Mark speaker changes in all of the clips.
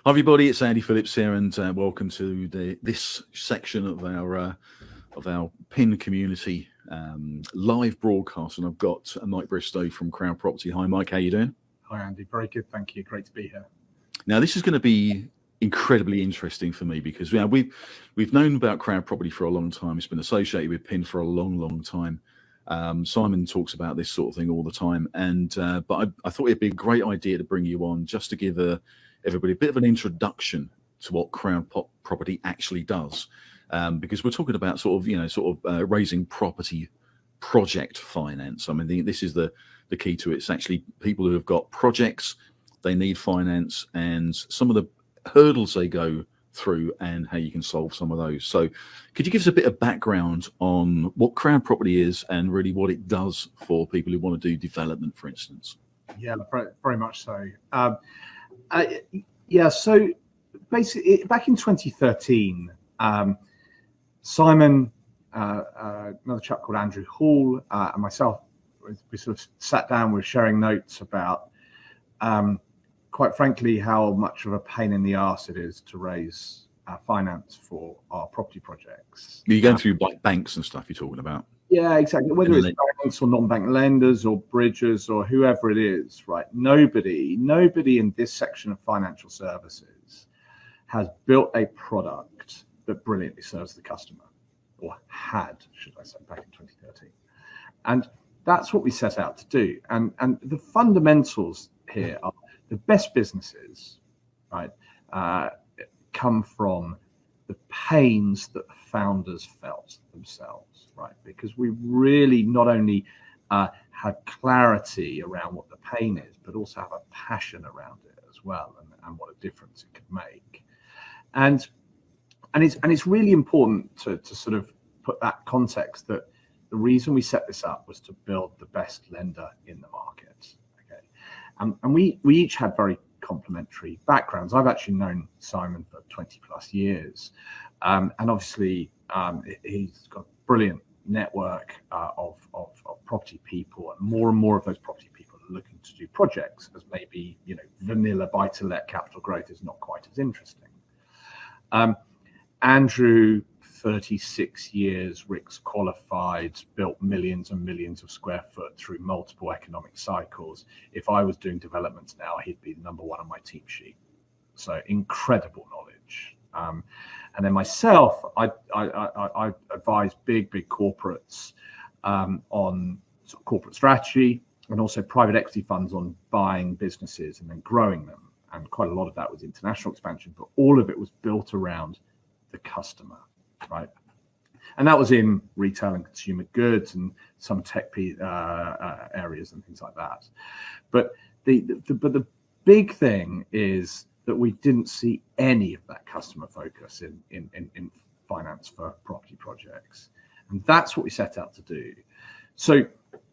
Speaker 1: Hi everybody, it's Andy Phillips here, and welcome to this section of our PIN community live broadcast. And I've got Mike Bristow from CrowdProperty. Hi Mike, how you doing?
Speaker 2: Hi Andy, very good, thank you. Great to be here.
Speaker 1: Now this is going to be incredibly interesting for me because we've known about CrowdProperty for a long time. It's been associated with PIN for a long time. Simon talks about this sort of thing all the time, and but I thought it'd be a great idea to bring you on just to give everybody a bit of an introduction to what CrowdProperty actually does, because we're talking about raising property project finance. I mean, this is the key to it. It's actually people who have got projects, they need finance, and some of the hurdles they go through and how you can solve some of those. So could you give us a bit of background on what CrowdProperty is and really what it does for people who want to do development, for instance?
Speaker 2: Yeah, very much so. Yeah, so basically back in 2013, Simon, another chap called Andrew Hall, and myself, we sort of sat down, we were sharing notes about, quite frankly, how much of a pain in the arse it is to raise finance for our property projects.
Speaker 1: You're going through like banks and stuff you're talking about? Yeah,
Speaker 2: exactly. Whether it's banks or non-bank lenders or bridges or whoever it is, right? Nobody in this section of financial services has built a product that brilliantly serves the customer, or had, should I say, back in 2013. And that's what we set out to do. And the fundamentals here are the best businesses, right, come from the pains that the founders felt themselves, right? Because we really not only had clarity around what the pain is, but also have a passion around it as well, and what a difference it could make. And it's really important to sort of put that context that the reason we set this up was to build the best lender in the market. Okay, and we each had very complementary backgrounds. I've actually known Simon for 20 plus years, and obviously he's got a brilliant network of property people, and more of those property people are looking to do projects, as maybe, you know, vanilla buy-to-let capital growth is not quite as interesting. Andrew, 36 years, Rick's qualified, built millions and millions of square foot through multiple economic cycles. If I was doing developments now, he'd be #1 on my team sheet. So incredible knowledge. And then myself, I advise big corporates on sort of corporate strategy, and also private equity funds on buying businesses and then growing them. And quite a lot of that was international expansion, but all of it was built around the customer. Right, and that was in retail and consumer goods and some tech areas and things like that. But the big thing is that we didn't see any of that customer focus in finance for property projects, and that's what we set out to do. So,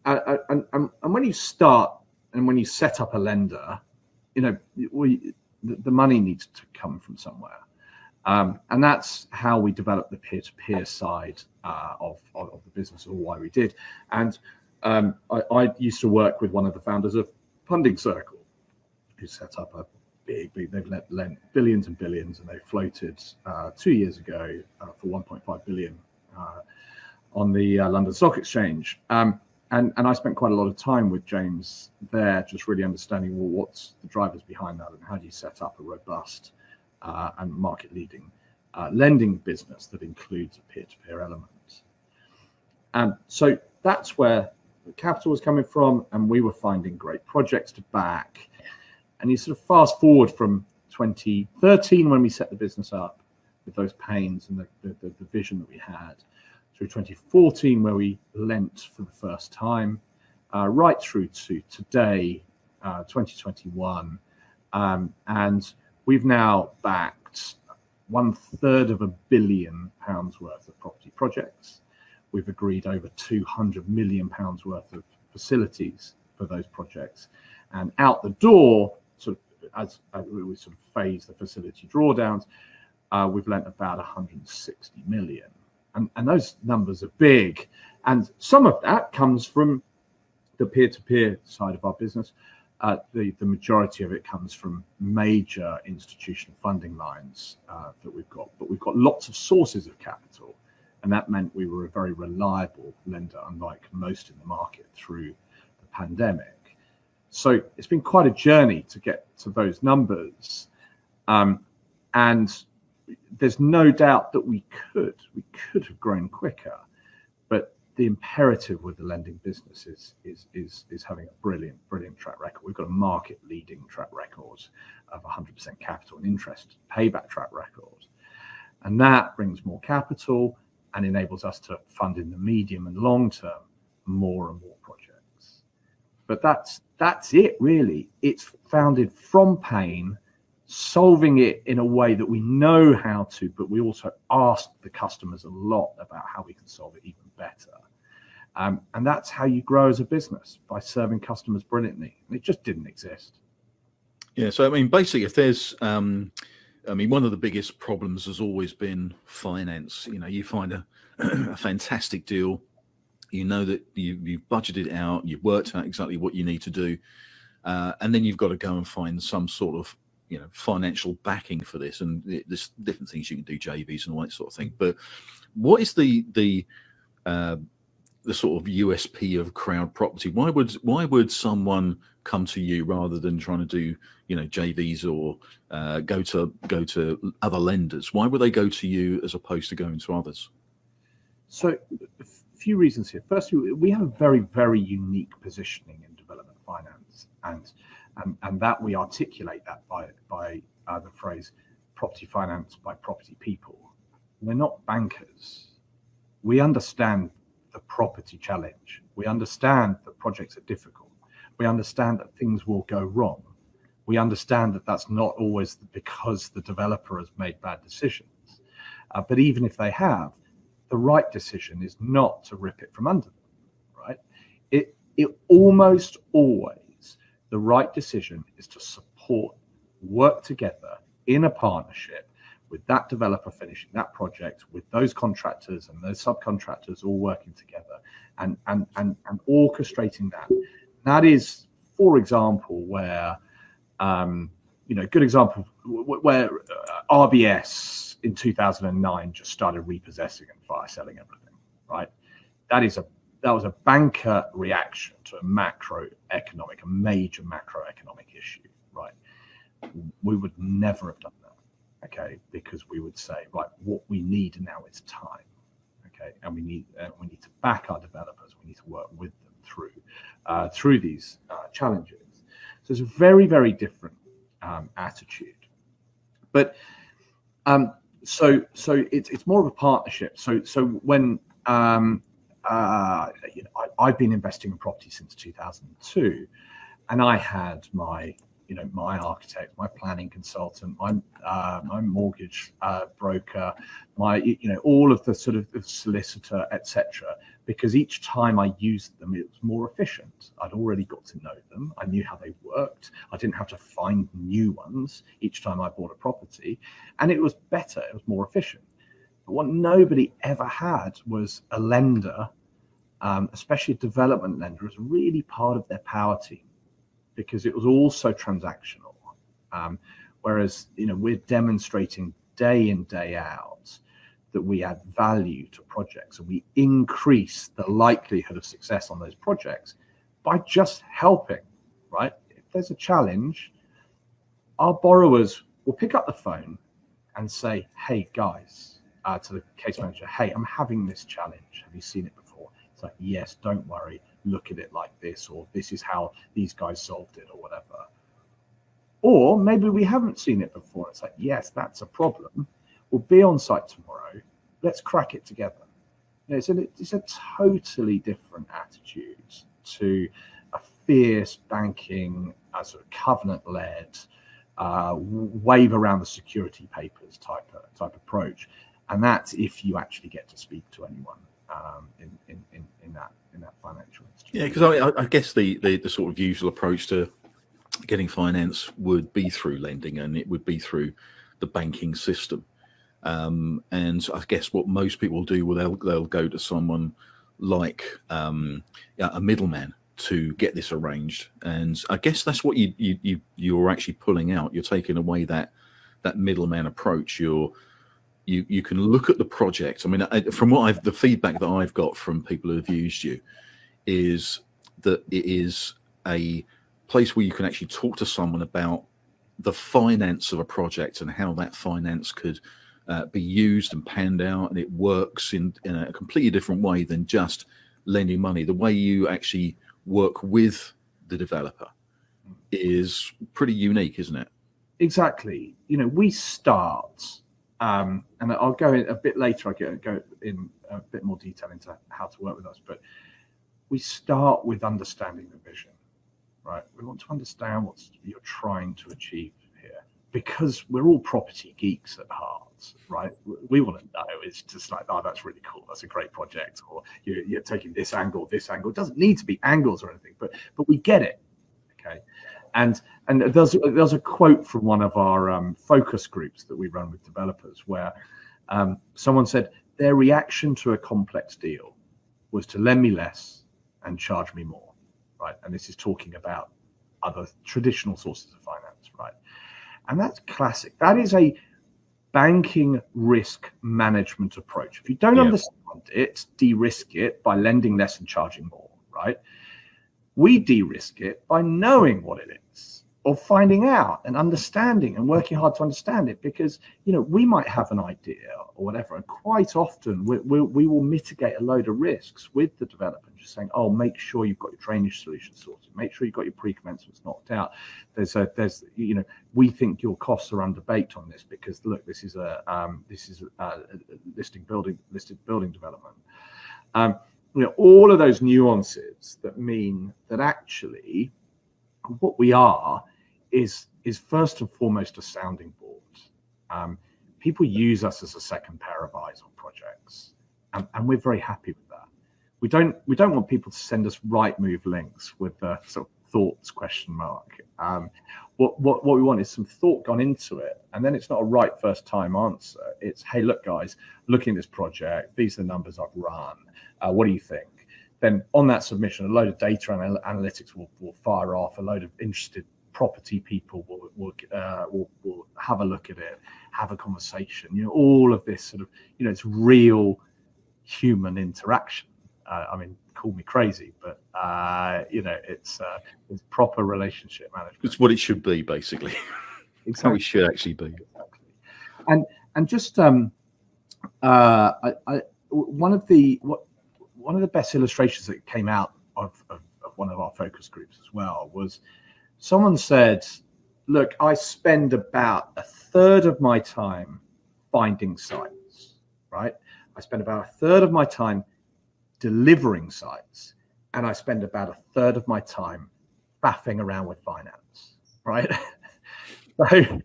Speaker 2: and when you start and when you set up a lender, you know, the money needs to come from somewhere. And that's how we developed the peer-to-peer side of the business, or why we did. And I used to work with one of the founders of Funding Circle, who set up a big they've lent billions and billions, and they floated 2 years ago for 1.5 billion on the London Stock Exchange. And I spent quite a lot of time with James there, just really understanding, well, what's the drivers behind that, and how do you set up a robust and market-leading lending business that includes a peer-to-peer element. And so that's where the capital was coming from, and we were finding great projects to back. And you sort of fast forward from 2013, when we set the business up with those pains and the vision that we had, through 2014, where we lent for the first time, right through to today, 2021, and we've now backed £1/3 of £1 billion worth of property projects. We've agreed over £200 million worth of facilities for those projects, and out the door, sort of as we sort of phase the facility drawdowns, we've lent about 160 million, and those numbers are big, and some of that comes from the peer-to-peer side of our business. the majority of it comes from major institutional funding lines that we've got, but we've got lots of sources of capital, and that meant we were a very reliable lender, unlike most in the market through the pandemic. So it's been quite a journey to get to those numbers, and there's no doubt that we could have grown quicker, but the imperative with the lending business is having a brilliant track record. We've got a market-leading track record of 100% capital and interest payback track record, and that brings more capital and enables us to fund in the medium and long term more and more projects. But that's it really. It's founded from pain, solving it in a way that we know how to, but we also ask the customers a lot about how we can solve it even better. And that's how you grow as a business, by serving customers brilliantly. And it just didn't exist.
Speaker 1: Yeah, so I mean, basically, if there's, I mean, one of the biggest problems has always been finance. You know, you find a fantastic deal, you know that you've budgeted it out, you've worked out exactly what you need to do, and then you've got to go and find some sort of, you know, financial backing for this. And there's different things you can do, JVs and all that sort of thing. But what is the sort of USP of Crowd Property? Why would someone come to you rather than trying to do, you know, JVs or go to other lenders? Why would they go to you as opposed to going to others? So
Speaker 2: a few reasons here. Firstly, we have a very, very unique positioning in development finance, and that we articulate that by the phrase property finance by property people. We're not bankers. We understand the property challenge. We understand that projects are difficult. We understand that things will go wrong. We understand that that's not always because the developer has made bad decisions. But even if they have, the right decision is not to rip it from under them, right? It almost always, the right decision is to support, work together in a partnership with that developer finishing that project, with those contractors and those subcontractors all working together and orchestrating that. That is, for example, where, you know, good example, where RBS in 2009 just started repossessing and fire selling everything, right? That was a banker reaction to a major macroeconomic issue, right? We would never have done that. Okay, because we would say, right, what we need now is time. Okay, and we need to back our developers. We need to work with them through these challenges. So it's a very, very different attitude. But so it's more of a partnership. So when you know, I've been investing in property since 2002, and I had my architect, my planning consultant, my mortgage broker, all of the sort of solicitor, etc. Because each time I used them, it was more efficient. I'd already got to know them. I knew how they worked. I didn't have to find new ones each time I bought a property, and it was better. It was more efficient. But what nobody ever had was a lender, especially a development lender, as really part of their power team, because it was also transactional. Whereas, you know, we're demonstrating day in, day out that we add value to projects, and we increase the likelihood of success on those projects by just helping, right? If there's a challenge, our borrowers will pick up the phone and say, hey guys, to the case manager, hey, I'm having this challenge. Have you seen it before? It's like, yes, don't worry. Look at it like this, or this is how these guys solved it, or whatever. Or maybe we haven't seen it before. It's like, yes, that's a problem. We'll be on site tomorrow. Let's crack it together. You know, it's a totally different attitude to a fierce banking, sort of covenant-led, wave around the security papers type approach. And that's if you actually get to speak to anyone in that financial institution.
Speaker 1: Yeah, because I guess the sort of usual approach to getting finance would be through lending, and it would be through the banking system. And I guess what most people do, well, they'll go to someone like a middleman to get this arranged. And I guess that's what you're actually pulling out. You're taking away that middleman approach. You can look at the project. I mean, from the feedback that I've got from people who have used you is that it is a place where you can actually talk to someone about the finance of a project and how that finance could be used and panned out, and it works in a completely different way than just lending money. The way you actually work with the developer is pretty unique, isn't it?
Speaker 2: Exactly. We start, and I'll go in a bit later. I'll go in a bit more detail into how to work with us, but we start with understanding the vision, right? We want to understand what you're trying to achieve here, because we're all property geeks at heart, right? We want to know. It's just like, oh, that's really cool. That's a great project. Or you're taking this angle, this angle. It doesn't need to be angles or anything, but we get it, okay? And there's a quote from one of our focus groups that we run with developers where someone said their reaction to a complex deal was to lend me less and charge me more, right? And this is talking about other traditional sources of finance, right? And that's classic. That is a banking risk management approach. If you don't understand it, de-risk it by lending less and charging more, right? We de-risk it by knowing what it is, or finding out and understanding and working hard to understand it, because we might have an idea or whatever, and quite often we will mitigate a load of risks with the developer, just saying, oh, make sure you've got your drainage solution sorted, make sure you've got your pre-commencements knocked out. We think your costs are underbaked on this because look, this is a listed building development. All of those nuances that mean that actually what we are is first and foremost a sounding board. People use us as a second pair of eyes on projects, and we're very happy with that. We don't want people to send us right move links with the sort of thoughts question mark. What we want is some thought gone into it, and then it's not a right first time answer. It's, hey, look guys, looking at this project, these are the numbers I've run. What do you think? Then on that submission, a load of data and analytics will fire off. A load of interested property people will have a look at it, have a conversation. All of this sort of, it's real human interaction. I mean, call me crazy, but it's proper relationship management.
Speaker 1: It's what it should be, basically. Exactly. How it should actually be.
Speaker 2: Exactly. And just one of the best illustrations that came out of one of our focus groups as well was someone said, look, I spend about a third of my time finding sites, right? I spend about a third of my time delivering sites, and I spend about a third of my time faffing around with finance, right? So,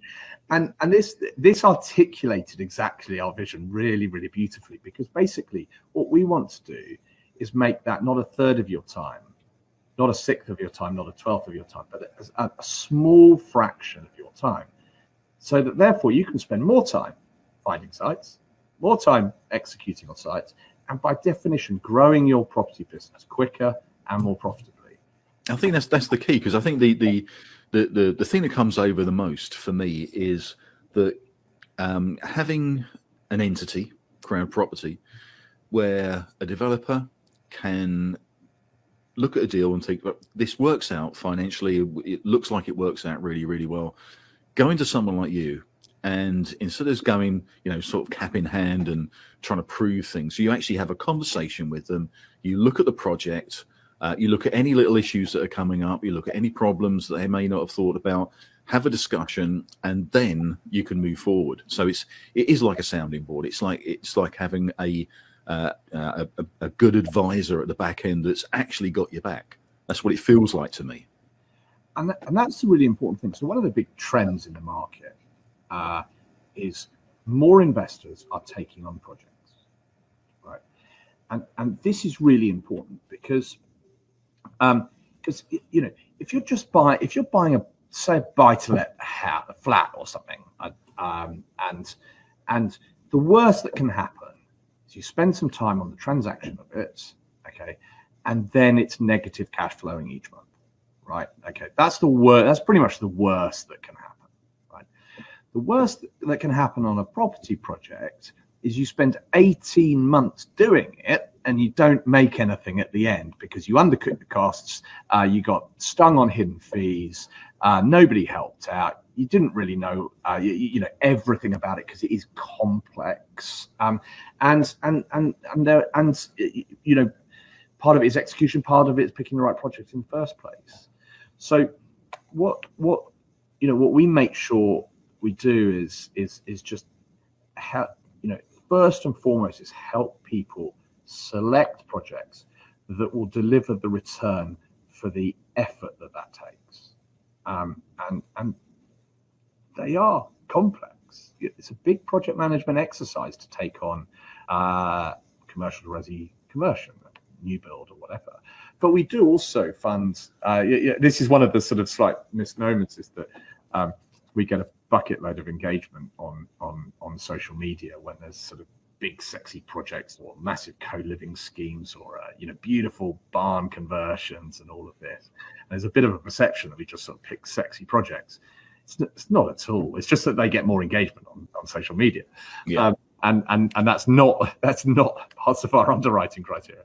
Speaker 2: and this articulated exactly our vision really, really beautifully, because basically what we want to do is make that not a third of your time, not a sixth of your time, not a 12th of your time, but a small fraction of your time, so that therefore you can spend more time finding sites, more time executing on sites, and by definition, growing your property business quicker and more profitably.
Speaker 1: I think that's the key, because I think the thing that comes over the most for me is that having an entity, Crowd Property, where a developer can look at a deal and think, look, this works out financially, it looks like it works out really, really well. Going to someone like you, and instead of going, sort of cap in hand and trying to prove things, you actually have a conversation with them. You look at the project, you look at any little issues that are coming up, you look at any problems that they may not have thought about, have a discussion, and then you can move forward. So it is like a sounding board. It's like having a good advisor at the back end that's actually got your back. That's what it feels like to me.
Speaker 2: And that's a really important thing. So one of the big trends in the market is more investors are taking on projects, right? And this is really important because if you're buying a, say, buy-to-let flat or something, and the worst that can happen is you spend some time on the transaction of it, okay, and then it's negative cash flowing each month, right? Okay, that's the worst. That's pretty much the worst that can happen, right? The worst that can happen on a property project is you spend 18 months doing it and you don't make anything at the end because you undercooked the costs, you got stung on hidden fees, nobody helped out, you didn't really know you know everything about it because it is complex, and you know, part of it is execution, part of it is picking the right project in the first place. So what you know, what we make sure we do is just help, you know, first and foremost is help people select projects that will deliver the return for the effort that takes, and they are complex. It's a big project management exercise to take on commercial to resi conversion, new build or whatever. But we do also fund, this is one of the sort of slight misnomers, is that we get a bucket load of engagement on social media when there's sort of big sexy projects or massive co-living schemes or you know, beautiful barn conversions and all of this. And there's a bit of a perception that we just sort of pick sexy projects. It's not at all. It's just that they get more engagement on social media. Yeah. And that's not part of our underwriting criteria.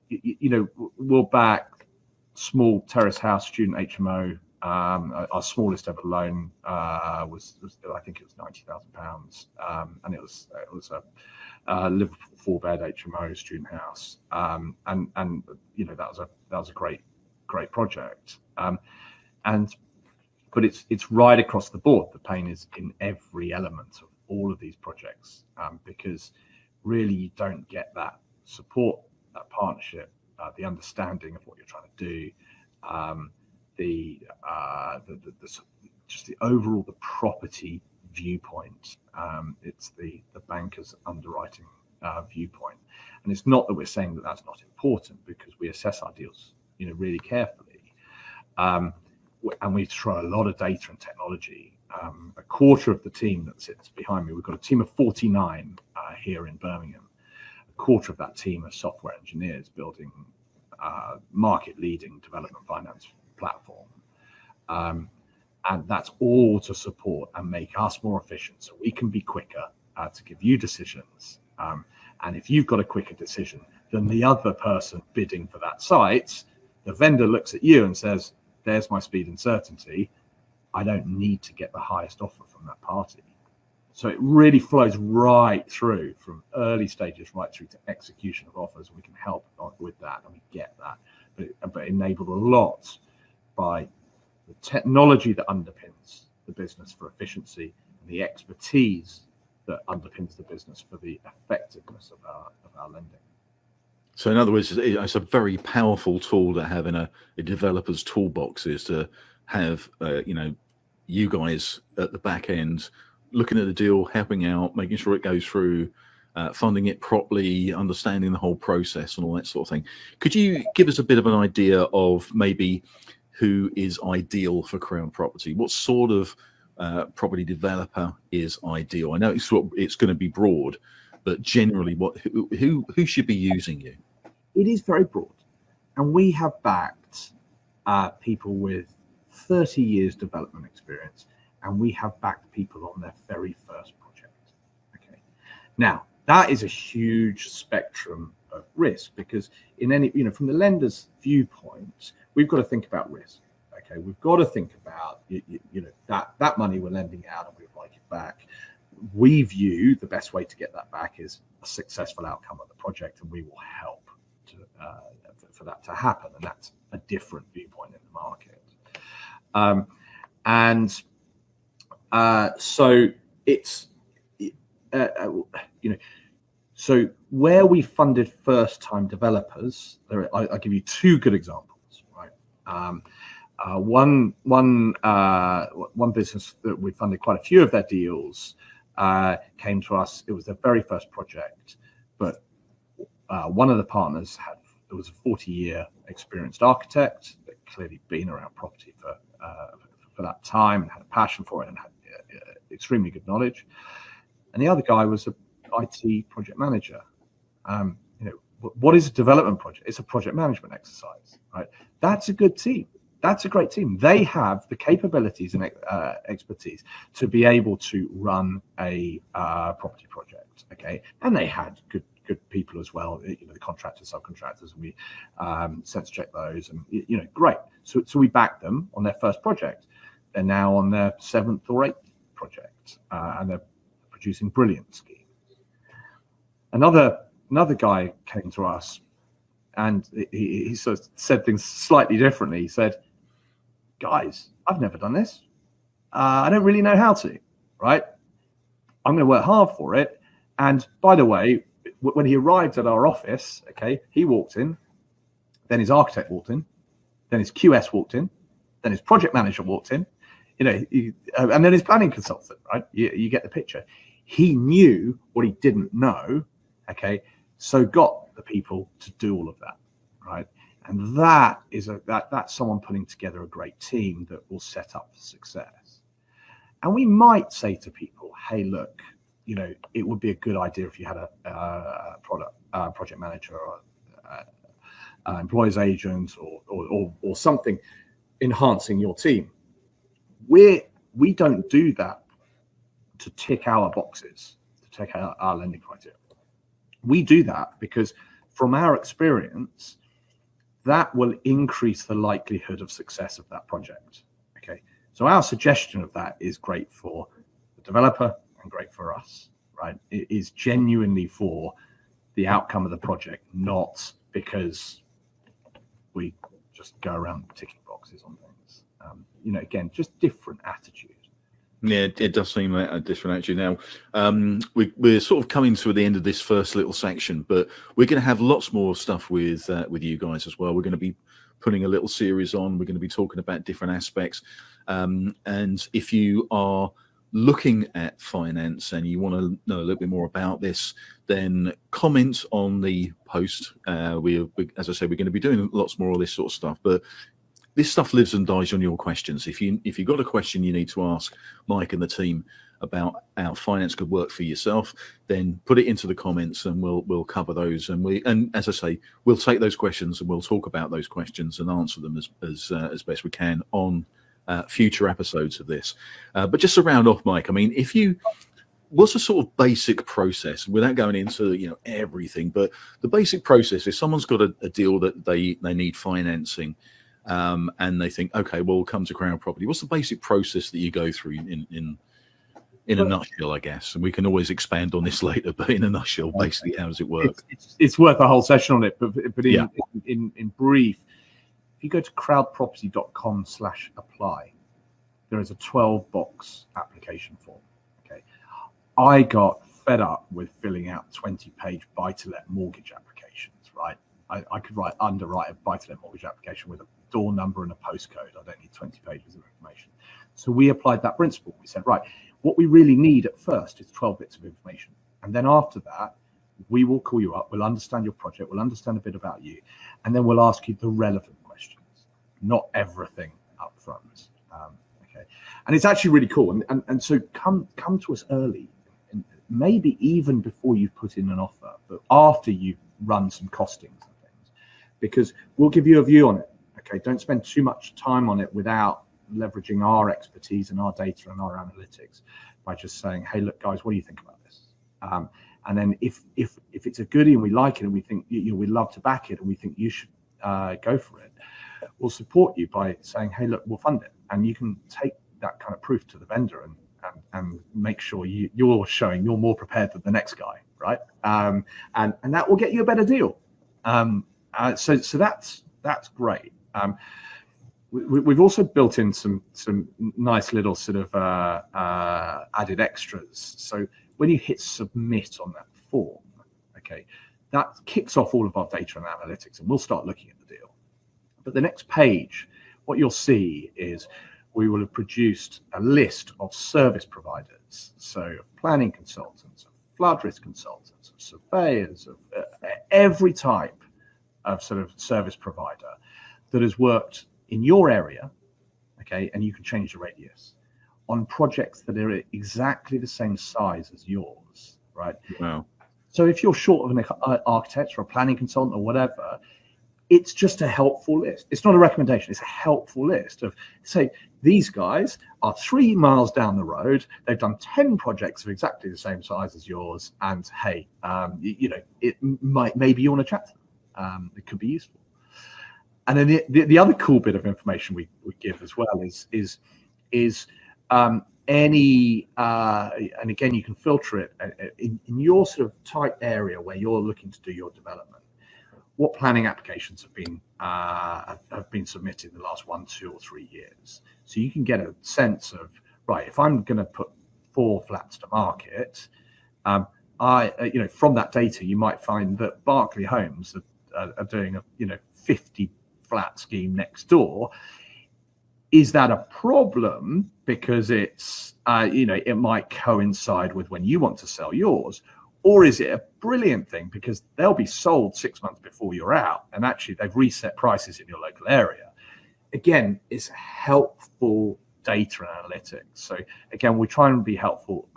Speaker 2: You know, we'll back small terrace house student HMO. Our smallest ever loan was I think it was £90,000, and it was a Liverpool 4-bed HMO student house, and you know, that was a great project, but it's right across the board. The pain is in every element of all of these projects, because really you don't get that support, that partnership, the understanding of what you're trying to do. Just the overall the property viewpoint. It's the banker's underwriting viewpoint, and it's not that we're saying that that's not important, because we assess our deals, you know, really carefully, and we throw a lot of data and technology. A quarter of the team that sits behind me, we've got a team of 49 here in Birmingham. A quarter of that team are software engineers building market-leading development finance platform, and that's all to support and make us more efficient, so we can be quicker to give you decisions. And if you've got a quicker decision than the other person bidding for that site, the vendor looks at you and says, "There's my speed and certainty. I don't need to get the highest offer from that party." So it really flows right through, from early stages right through to execution of offers. We can help with that, and we get that, but enabled a lot by the technology that underpins the business for efficiency, and the expertise that underpins the business for the effectiveness of our lending.
Speaker 1: So in other words, it's a very powerful tool to have in a developer's toolbox, is to have you know, you guys at the back end looking at the deal, helping out, making sure it goes through, funding it properly, understanding the whole process and all that sort of thing. Could you give us a bit of an idea of maybe who is ideal for Crowd Property? What sort of property developer is ideal? I know it's going to be broad, but generally, who should be using you?
Speaker 2: It is very broad, and we have backed people with 30 years development experience, and we have backed people on their very first project. Okay, now that is a huge spectrum of risk, because in any, you know, from the lender's viewpoint, we've got to think about risk. Okay, we've got to think about you know, that money we're lending out and we'd like it back. We view the best way to get that back is a successful outcome of the project, and we will help for that to happen, and that's a different viewpoint in the market. So it's you know, so where we funded first-time developers, I'll give you two good examples, right? One business that we funded quite a few of their deals came to us. It was their very first project, but one of the partners was a 40-year experienced architect that clearly been around property for that time and had a passion for it and had extremely good knowledge. And the other guy was an IT project manager. You know, what is a development project? It's a project management exercise, right? That's a good team. That's a great team. They have the capabilities and expertise to be able to run a property project, okay? And they had good people as well, the contractors, subcontractors, and we sense check those, and great. So we backed them on their first project. They're now on their 7th or 8th project, and they're producing brilliant schemes. Another guy came to us, and he sort of said things slightly differently. He said, guys, I've never done this. I don't really know how to, right? I'm going to work hard for it. And by the way, when he arrived at our office, okay, he walked in, then his architect walked in, then his QS walked in, then his project manager walked in, and then his planning consultant, right? You get the picture. He knew what he didn't know, okay, so got the people to do all of that, right? And that is that's someone putting together a great team that will set up for success. And we might say to people, hey, look, it would be a good idea if you had a project manager or employees agent or something enhancing your team. We don't do that to tick our boxes, to tick our lending criteria. We do that because from our experience, that will increase the likelihood of success of that project. Okay, so our suggestion of that is great for the developer and great for us, right? It is genuinely for the outcome of the project, not because we just go around ticking boxes on things. Again, just different attitude.
Speaker 1: Yeah, it does seem a different attitude now. We're sort of coming to the end of this first little section, but we're going to have lots more stuff with you guys as well. We're going to be putting a little series on. We're going to be talking about different aspects. And if you are looking at finance and you want to know a little bit more about this, then comment on the post. As I said, we're going to be doing lots more of this sort of stuff, but this stuff lives and dies on your questions. If you've got a question you need to ask Mike and the team about how finance could work for yourself, then put it into the comments and we'll cover those. And as I say, we'll take those questions and we'll talk about those questions and answer them as best we can on future episodes of this. But just to round off, Mike, I mean, what's a sort of basic process without going into everything, but the basic process if someone's got a deal that they need financing, and they think, okay, well, we'll come to Crowd Property. What's the basic process that you go through in a nutshell, I guess? And we can always expand on this later, but in a nutshell, basically, how does it work?
Speaker 2: It's worth a whole session on it, but in brief, if you go to crowdproperty.com/apply, there is a 12-box application form. Okay, I got fed up with filling out 20-page buy-to-let mortgage applications. Right, I could underwrite a buy-to-let mortgage application with a door number and a postcode. I don't need 20 pages of information. So we applied that principle. We said, right, what we really need at first is 12 bits of information. And then after that, we will call you up. We'll understand your project. We'll understand a bit about you. And then we'll ask you the relevant questions, not everything up front. Okay. And it's actually really cool. And so come to us early, and maybe even before you've put in an offer, but after you've run some costings and things, because we'll give you a view on it. Okay, don't spend too much time on it without leveraging our expertise and our data and our analytics by just saying, hey, look, guys, what do you think about this? And then if it's a goodie and we like it and we think we'd love to back it and we think you should go for it, we'll support you by saying, hey, look, we'll fund it. And you can take that kind of proof to the vendor and make sure you're showing you're more prepared than the next guy, right? And that will get you a better deal. So that's great. We've also built in some nice little sort of added extras. So when you hit submit on that form, okay, that kicks off all of our data and analytics, and we'll start looking at the deal. But the next page, what you'll see is we will have produced a list of service providers, so planning consultants, flood risk consultants, of surveyors, of every type of sort of service provider that has worked in your area, okay, and you can change the radius on projects that are exactly the same size as yours, right?
Speaker 1: Wow.
Speaker 2: So if you're short of an architect or a planning consultant or whatever, it's just a helpful list. It's not a recommendation. It's a helpful list of, say, these guys are 3 miles down the road. They've done 10 projects of exactly the same size as yours. And hey, you know, maybe you want to chat to them. It could be useful. And then the other cool bit of information we give as well is any, and again, you can filter it in your sort of tight area where you're looking to do your development. What planning applications have been submitted in the last 1, 2, or 3 years? So you can get a sense of, right, if I'm going to put 4 flats to market, you know, from that data, you might find that Berkeley Homes are doing a, you know, 50 flat scheme next door. Is that a problem because it's, you know, it might coincide with when you want to sell yours? Or is it a brilliant thing because they'll be sold 6 months before you're out, and actually they've reset prices in your local area? Again, it's helpful data analytics. So again, we try and be helpful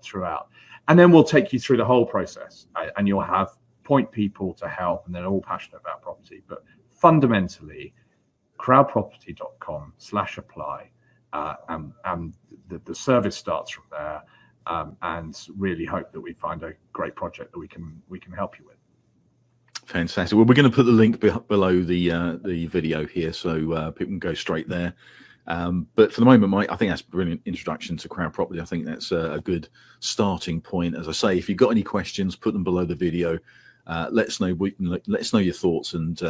Speaker 2: throughout. And then we'll take you through the whole process, and you'll have point people to help, and they're all passionate about property. But fundamentally, crowdproperty.com/apply, and the service starts from there. And really hope that we find a great project that we can help you with.
Speaker 1: Fantastic. Well, we're going to put the link below the video here, so people can go straight there. But for the moment, Mike, I think that's a brilliant introduction to Crowd Property. I think that's a good starting point. As I say, if you've got any questions, put them below the video. Let us know. Let us know your thoughts, and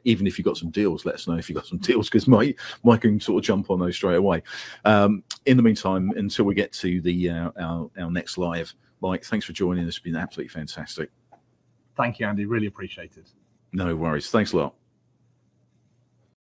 Speaker 1: even if you've got some deals, let us know if you've got some deals, because Mike can sort of jump on those straight away. In the meantime, until we get to the our next live, Mike, thanks for joining us. It's been absolutely fantastic.
Speaker 2: Thank you, Andy. Really appreciate it.
Speaker 1: No worries. Thanks a lot.